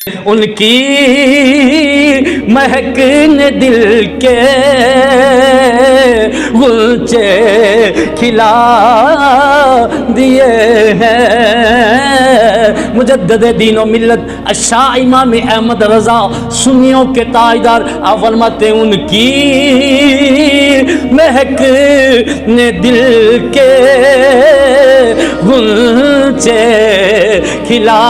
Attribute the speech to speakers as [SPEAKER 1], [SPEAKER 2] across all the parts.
[SPEAKER 1] ان کی مہک نے دل کے غنچے کھلا دیے ہیں۔ مجدد دین و ملت الشاہ امام احمد رضا سنیوں کے تاجدار آپ فرماتے ہیں ان کی مہک نے دل کے غنچے کھلا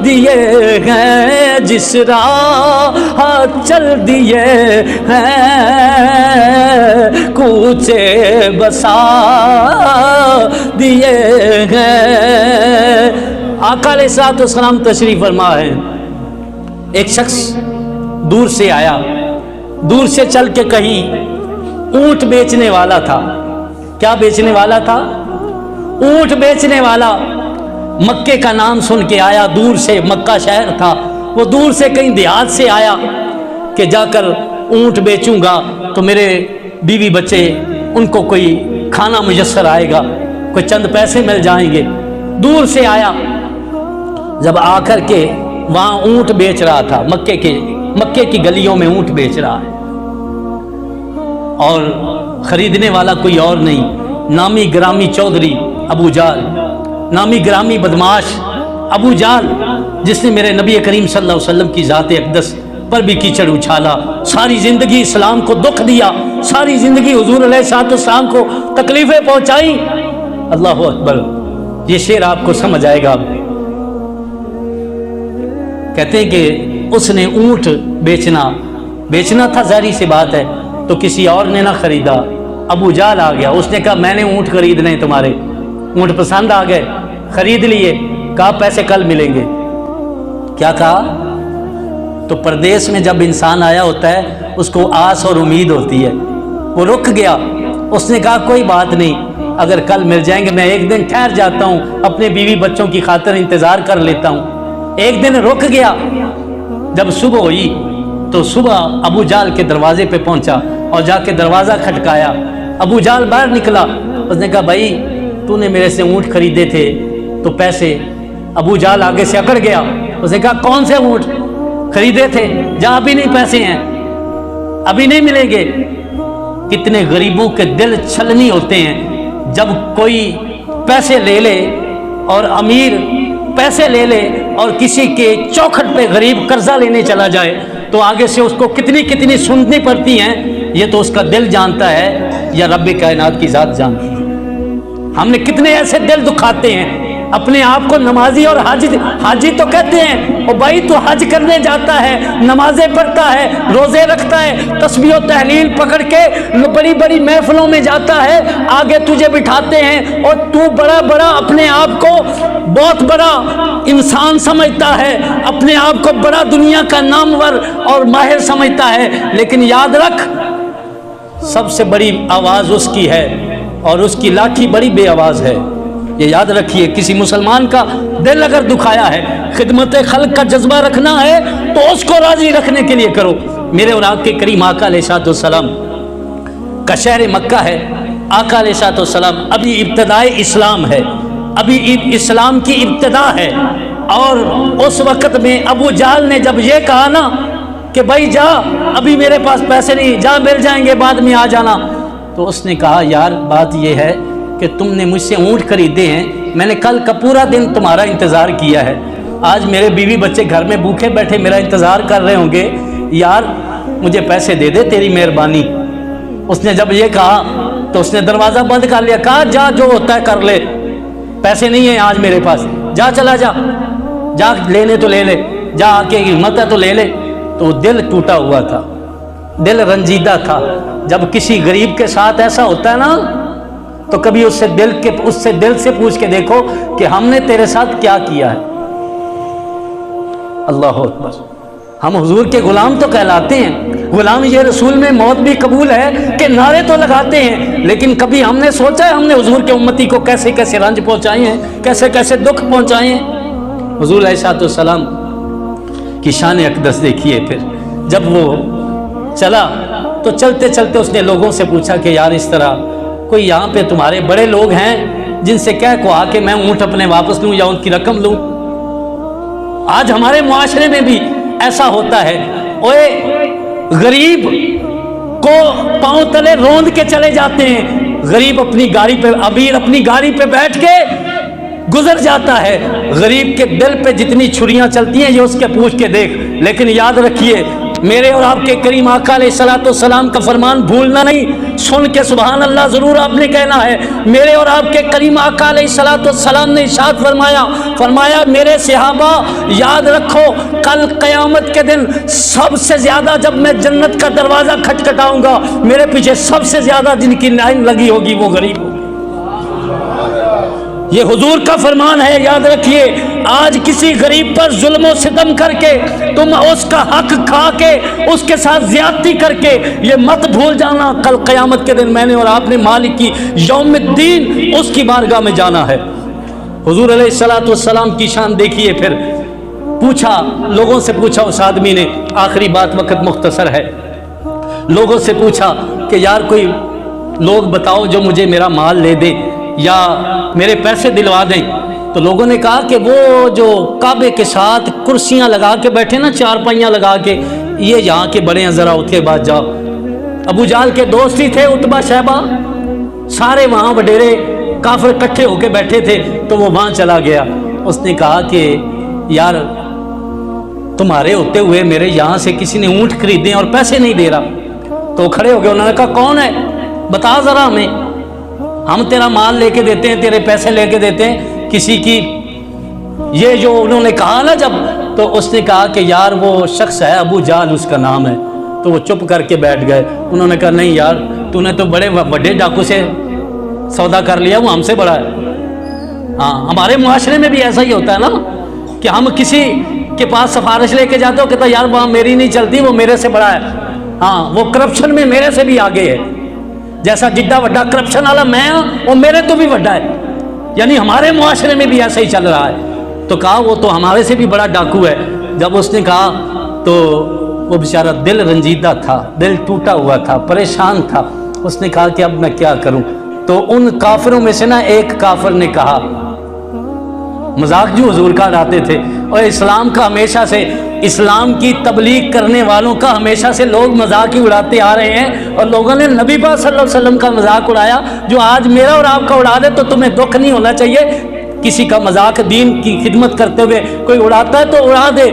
[SPEAKER 1] دیے ہیں، جس راہ چل دیے ہیں کوچے بسا دیے ہیں۔ آقا علیہ الصلوۃ والسلام تشریف فرما ہے، ایک شخص دور سے آیا، دور سے چل کے کہیں اونٹ بیچنے والا تھا۔ کیا بیچنے والا تھا؟ اونٹ بیچنے والا۔ مکے کا نام سن کے آیا، دور سے، مکہ شہر تھا، وہ دور سے کہیں دیہات سے آیا کہ جا کر اونٹ بیچوں گا تو میرے بیوی بچے ان کو کوئی کھانا میسر آئے گا، کوئی چند پیسے مل جائیں گے۔ دور سے آیا، جب آ کر کے وہاں اونٹ بیچ رہا تھا، مکے کی گلیوں میں اونٹ بیچ رہا ہے، اور خریدنے والا کوئی اور نہیں، نامی گرامی چودھری ابو جہل، نامی گرامی بدماش ابو جہل، جس نے میرے نبی کریم صلی اللہ علیہ وسلم کی ذات اقدس پر بھی کیچڑ اچھالا، ساری زندگی اسلام کو دکھ دیا، ساری زندگی حضور علیہ السلام کو تکلیفیں پہنچائی۔ اللہ اکبر، یہ شعر آپ کو سمجھ آئے گا۔ کہتے ہیں کہ اس نے اونٹ بیچنا تھا، ظاہری سی بات ہے، تو کسی اور نے نہ خریدا۔ ابو جہل آ گیا، اس نے کہا میں نے اونٹ خریدنے تمہارے، اونٹ پسند آ گئے، خرید لیے، کہا پیسے کل ملیں گے۔ کیا کہا؟ تو پردیس میں جب انسان آیا ہوتا ہے اس کو آس اور امید ہوتی ہے، وہ رک گیا، اس نے کہا کوئی بات نہیں، اگر کل مل جائیں گے، میں ایک دن ٹھہر جاتا ہوں، اپنے بیوی بچوں کی خاطر انتظار کر لیتا ہوں۔ ایک دن رک گیا، جب صبح ہوئی تو صبح ابو جہل کے دروازے پہ پہنچا اور جا کے دروازہ کھٹکایا۔ ابو جہل باہر نکلا، اس نے کہا بھائی تو نے میرے سے اونٹ خریدے تھے تو پیسے؟ ابو جہل آگے سے اکڑ گیا، اس نے کہا کون سے اونٹ خریدے تھے؟ جہاں ابھی نہیں پیسے ہیں، ابھی نہیں ملیں گے۔ کتنے غریبوں کے دل چھلنی ہوتے ہیں، جب کوئی پیسے لے لے اور امیر پیسے لے لے اور کسی کے چوکھٹ پہ غریب قرضہ لینے چلا جائے تو آگے سے اس کو کتنی سننی پڑتی ہیں، یہ تو اس کا دل جانتا ہے یا رب کائنات کی ذات جانتی ہے۔ ہم نے کتنے ایسے دل دکھاتے ہیں، اپنے آپ کو نمازی اور حاجی تو کہتے ہیں، او بھائی تو حج کرنے جاتا ہے، نمازیں پڑھتا ہے، روزے رکھتا ہے، تسبیح و تحلیل پکڑ کے بڑی بڑی محفلوں میں جاتا ہے، آگے تجھے بٹھاتے ہیں اور تو بڑا اپنے آپ کو بہت بڑا انسان سمجھتا ہے، اپنے آپ کو بڑا دنیا کا نامور اور ماہر سمجھتا ہے، لیکن یاد رکھ سب سے بڑی آواز اس کی ہے اور اس کی لاٹھی بڑی بے آواز ہے۔ یہ یاد رکھیے، کسی مسلمان کا دل اگر دکھایا ہے، خدمت خلق کا جذبہ رکھنا ہے تو اس کو راضی رکھنے کے لیے کرو۔ میرے اور آپ کے کریم آقا علیہ السلام کا شہر مکہ ہے، آقا علیہ السلام ابھی ابتدائے اسلام ہے، ابھی اسلام کی ابتدا ہے، اور اس وقت میں ابو جہل نے جب یہ کہا نا کہ بھائی جا، ابھی میرے پاس پیسے نہیں، جا مل جائیں گے بعد میں آ جانا، تو اس نے کہا یار بات یہ ہے کہ تم نے مجھ سے اونٹ خریدے ہیں، میں نے کل کا پورا دن تمہارا انتظار کیا ہے، آج میرے بیوی بچے گھر میں بھوکے بیٹھے میرا انتظار کر رہے ہوں گے، یار مجھے پیسے دے دے، تیری مہربانی۔ اس نے جب یہ کہا تو اس نے دروازہ بند کر لیا، کہا جا جو ہوتا ہے کر لے، پیسے نہیں ہیں آج میرے پاس، جا چلا جا لینے تو لے لے، جا کے ہمت ہے تو لے لے۔ تو دل ٹوٹا ہوا تھا، دل رنجیدہ تھا۔ جب کسی غریب کے ساتھ ایسا ہوتا ہے نا تو کبھی اس سے دل سے پوچھ کے دیکھو کہ ہم نے تیرے ساتھ کیا کیا ہے۔ اللہ اکبر، ہم حضور کے غلام تو کہلاتے ہیں، غلام یہ رسول میں موت بھی قبول ہے کہ نعرے تو لگاتے ہیں، لیکن کبھی ہم نے سوچا ہے ہم نے حضور کے امتی کو کیسے کیسے رنج پہنچائے ہیں، کیسے کیسے دکھ پہنچائے ہیں۔ حضور علیہ السلام کی شان اقدس دیکھیے، پھر جب وہ چلا تو چلتے چلتے اس نے لوگوں سے پوچھا کہ یار اس طرح کوئی یہاں پہ تمہارے بڑے لوگ ہیں جن سے کہہ کو آ کے میں اونٹ اپنے واپس لوں یا ان کی رقم لوں؟ آج ہمارے معاشرے میں بھی ایسا ہوتا ہے، اوے غریب کو پاؤں تلے روند کے چلے جاتے ہیں، غریب اپنی گاڑی پہ، امیر اپنی گاڑی پہ بیٹھ کے گزر جاتا ہے، غریب کے دل پہ جتنی چھریاں چلتی ہیں یہ اس کے پوچھ کے دیکھ۔ لیکن یاد رکھیے میرے اور آپ کے کریم آقا علیہ الصلوۃ والسلام کا فرمان بھولنا نہیں، سن کے سبحان اللہ ضرور آپ نے کہنا ہے۔ میرے اور آپ کے کریم آقا علیہ الصلوۃ والسلام نے ارشاد فرمایا میرے صحابہ یاد رکھو کل قیامت کے دن سب سے زیادہ جب میں جنت کا دروازہ کھٹکھٹاؤں گا میرے پیچھے سب سے زیادہ جن کی لائن لگی ہوگی وہ غریب ہوگی۔ یہ حضور کا فرمان ہے، یاد رکھیے۔ آج کسی غریب پر ظلم و ستم کر کے، تم اس کا حق کھا کے، اس کے ساتھ زیادتی کر کے، یہ مت بھول جانا کل قیامت کے دن میں نے اور آپ نے مالک کی یوم الدین اس کی بارگاہ میں جانا ہے۔ حضور علیہ الصلوۃ والسلام کی شان دیکھیے۔ پھر پوچھا، لوگوں سے پوچھا، اس آدمی نے، آخری بات وقت مختصر ہے، لوگوں سے پوچھا کہ یار کوئی لوگ بتاؤ جو مجھے میرا مال لے دے یا میرے پیسے دلوا دیں۔ تو لوگوں نے کہا کہ وہ جو کعبے کے ساتھ کرسیاں لگا کے بیٹھے نا، چارپائیاں لگا کے، یہ یہاں کے بڑے ہیں، ذرا اٹھ کے بعد جاؤ۔ ابو جہل کے دوست ہی تھے عتبہ شیبہ، سارے وہاں وڈیرے کافر اکٹھے ہو کے بیٹھے تھے، تو وہ وہاں چلا گیا۔ اس نے کہا کہ یار تمہارے ہوتے ہوئے میرے یہاں سے کسی نے اونٹ خریدے اور پیسے نہیں دے رہا۔ تو کھڑے ہو گئے، انہوں نے کہا کون ہے بتا ذرا ہمیں، ہم تیرا مال لے کے دیتے ہیں، تیرے پیسے لے کے دیتے ہیں کسی کی۔ یہ جو انہوں نے کہا نا جب، تو اس نے کہا کہ یار وہ شخص ہے ابو جہل اس کا نام ہے۔ تو وہ چپ کر کے بیٹھ گئے۔ انہوں نے کہا نہیں یار تو نے تو بڑے بڑے ڈاکو سے سودا کر لیا، وہ ہم سے بڑا ہے۔ ہاں ہمارے معاشرے میں بھی ایسا ہی ہوتا ہے نا کہ ہم کسی کے پاس سفارش لے کے جاتے ہو، کہتا یار وہاں میری نہیں چلتی، وہ میرے سے بڑا ہے، ہاں وہ کرپشن میں میرے سے بھی آگے ہے، جیسا جڈا وڈا کرپشن والا میں ہوں وہ میرے تو بھی وڈا ہے۔ یعنی ہمارے معاشرے میں بھی ایسا ہی چل رہا ہے۔ تو کہا وہ تو ہمارے سے بھی بڑا ڈاکو ہے۔ جب اس نے کہا تو وہ بیچارہ دل رنجیدہ تھا، دل ٹوٹا ہوا تھا، پریشان تھا۔ اس نے کہا کہ اب میں کیا کروں؟ تو ان کافروں میں سے نا ایک کافر نے کہا، مذاق جو حضور کا اڑاتے تھے، اور اسلام کا ہمیشہ سے، اسلام کی تبلیغ کرنے والوں کا ہمیشہ سے لوگ مذاق ہی اڑاتے آ رہے ہیں، اور لوگوں نے نبی پاک صلی اللہ علیہ وسلم کا مذاق اڑایا۔ جو آج میرا اور آپ کا اڑا دے تو تمہیں دکھ نہیں ہونا چاہیے، کسی کا مذاق دین کی خدمت کرتے ہوئے کوئی اڑاتا ہے تو اڑا دے۔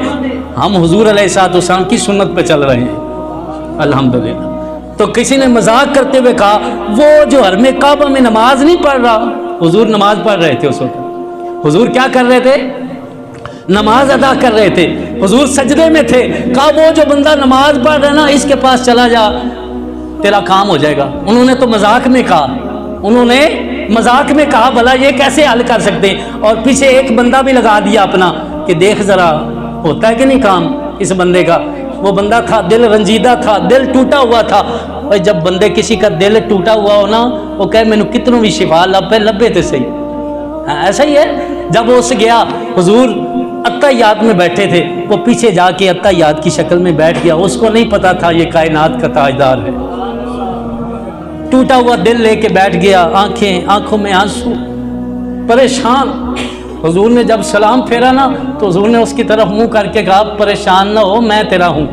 [SPEAKER 1] ہم حضور علیہ الصلوۃ والسلام کی سنت پہ چل رہے ہیں الحمدللہ۔ تو کسی نے مذاق کرتے ہوئے کہا وہ جو حرم کعبہ میں نماز نہیں پڑھ رہا، حضور نماز پڑھ رہے تھے اس وقت۔ حضور کیا کر رہے تھے؟ نماز ادا کر رہے تھے، حضور سجدے میں تھے۔ کہا وہ جو بندہ نماز پڑھ رہا ہے نا اس کے پاس چلا جا، تیرا کام ہو جائے گا۔ انہوں نے تو مذاق میں کہا، انہوں نے مذاق میں کہا بھلا یہ کیسے حل کر سکتے ہیں، اور پیچھے ایک بندہ بھی لگا دیا اپنا کہ دیکھ ذرا ہوتا ہے کہ نہیں کام اس بندے کا۔ وہ بندہ تھا دل رنجیدہ تھا، دل ٹوٹا ہوا تھا۔ اور جب بندے کسی کا دل ٹوٹا ہوا ہو نا، وہ کہے میں نے کتنوں بھی شفا لبے تھے صحیح، ایسا ہی ہے۔ جب اس گیا حضور اتحیات میں بیٹھے تھے، وہ پیچھے جا کے اتحیات کی شکل میں بیٹھ گیا، اس کو نہیں پتا تھا یہ کائنات کا تاجدار ہے۔ ٹوٹا ہوا دل لے کے بیٹھ گیا، آنکھوں میں آنسو، پریشان۔ حضور نے جب سلام پھیرا نا تو حضور نے اس کی طرف منہ کر کے کہا پریشان نہ ہو میں تیرا ہوں۔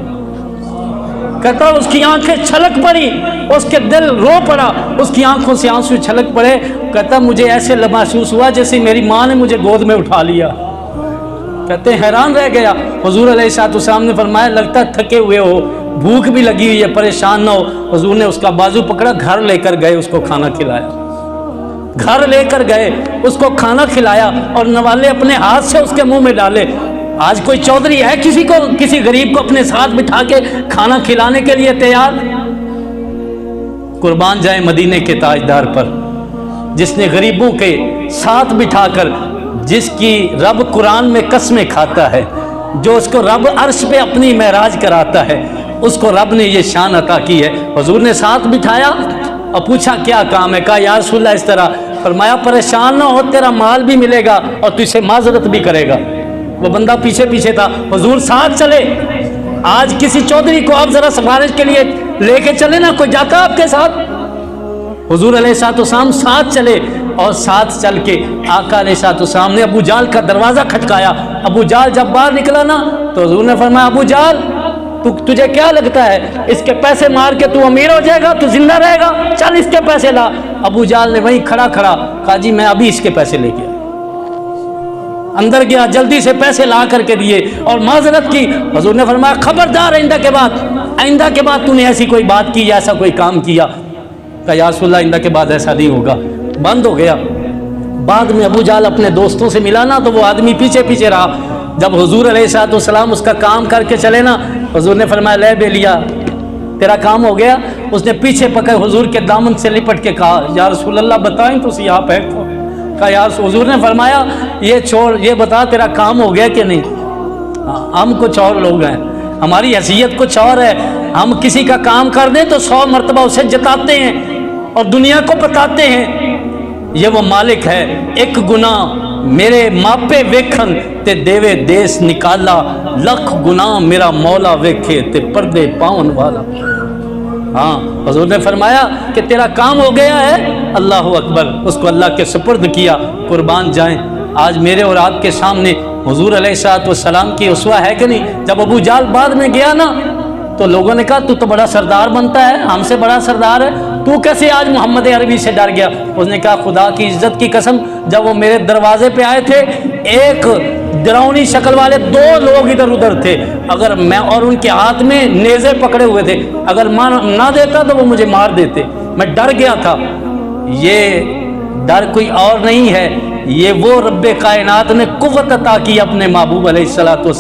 [SPEAKER 1] کہتا اس کی آنکھیں چھلک پڑی، اس کے دل رو پڑا، اس کی آنکھوں سے آنسو چھلک پڑے۔ کہتا مجھے ایسے محسوس ہوا جیسے میری ماں نے مجھے گود میں اٹھا لیا۔ کہتے حیران رہ گیا۔ حضور علیہ الصلوۃ والسلام نے فرمایا لگتا تھکے ہوئے ہو، بھوک بھی لگی ہوئی ہے، پریشان نہ ہو۔ حضور نے اس کا بازو پکڑا، گھر لے کر گئے، اس کو کھانا کھلایا، گھر لے کر گئے، اس کو کھانا کھلایا، اور نوالے اپنے ہاتھ سے اس کے منہ میں ڈالے۔ آج کوئی چودھری ہے کسی غریب کو اپنے ساتھ بٹھا کے کھانا کھلانے کے لیے تیار؟ قربان جائے مدینے کے تاجدار پر، جس نے غریبوں کے ساتھ بٹھا کر، جس کی رب قرآن میں قسمیں کھاتا ہے، جو اس کو رب عرش پہ اپنی معراج کراتا ہے، اس کو رب نے یہ شان عطا کی ہے۔ حضور نے ساتھ بٹھایا اور پوچھا کیا کام ہے؟ کہا یا رسول اللہ اس طرح۔ فرمایا پریشان نہ ہو، تیرا مال بھی ملے گا اور تو اسے معذرت بھی کرے گا۔ وہ بندہ پیچھے پیچھے تھا، حضور ساتھ چلے۔ آج کسی چودھری کو آپ ذرا سفارش کے لیے لے کے چلے نا، کوئی جاتا آپ کے ساتھ؟ حضور علیہ الصلوۃ والسلام ساتھ چلے، اور ساتھ چل کے آقا علیہ السلام نے ابو جال کا دروازہ کھٹکایا. ابو جال جب باہر نکلا نا تو حضور نے فرمایا ابو جال تجھے کیا لگتا ہے اس کے پیسے مار کے تو امیر ہو جائے گا, تو زندہ رہے گا, چل اس کے پیسے لا. ابو جال نے وہیں کھڑا کہا جی میں ابھی اس کے پیسے لے کے اندر گیا, جلدی سے پیسے لا کر کے دیے اور معذرت کی. حضور نے فرمایا خبردار آئندہ کے بعد تو نے ایسی کوئی بات کی یا ایسا کوئی کام کیا. کہا یا رسول اللہ آئندہ کے بعد ایسا نہیں ہوگا. بند ہو گیا. بعد میں ابو جال اپنے دوستوں سے ملا نا تو وہ آدمی پیچھے پیچھے رہا. جب حضور علیہ السلام اس کا کام کر کے چلے نا, حضور نے فرمایا لے بے لیا تیرا کام ہو گیا. اس نے پیچھے پکڑ حضور کے دامن سے لپٹ کے کہا یا رسول اللہ بتائیں تو سی آپ ہے. کہا یا حضور نے فرمایا یہ چھوڑ, یہ بتا تیرا کام ہو گیا کہ نہیں. ہم کچھ اور لوگ ہیں, ہماری حیثیت کچھ اور ہے. ہم کسی کا کام کر دیں تو 100 مرتبہ اسے جتاتے ہیں اور دنیا کو بتاتے ہیں یہ وہ مالک ہے. ایک گناہ میرے ماپے ویکھن تے دیوے دیس نکالا, لکھ گناہ میرا مولا ویکھے تے پردے پاؤن والا. ہاں حضور نے فرمایا کہ تیرا کام ہو گیا ہے, اللہ اکبر. اس کو اللہ کے سپرد کیا. قربان جائیں آج میرے اور آپ کے سامنے حضور علیہ السلام کی اسوہ ہے کہ نہیں. جب ابو جال بعد میں گیا نا تو لوگوں نے کہا تو بڑا سردار بنتا ہے, ہم سے بڑا سردار ہے, تو کیسے آج محمد عربی سے ڈر گیا. اس نے کہا خدا کی عزت کی قسم جب وہ میرے دروازے پہ آئے تھے ایک ڈراؤنی شکل والے 2 لوگ ادھر ادھر تھے, اگر میں اور ان کے ہاتھ میں نیزے پکڑے ہوئے تھے, اگر نہ دیتا تو وہ مجھے مار دیتے. میں ڈر گیا تھا. یہ ڈر کوئی اور نہیں ہے, یہ وہ رب کائنات نے قوت عطا کی اپنے محبوب علیہ الصلوۃ والسلام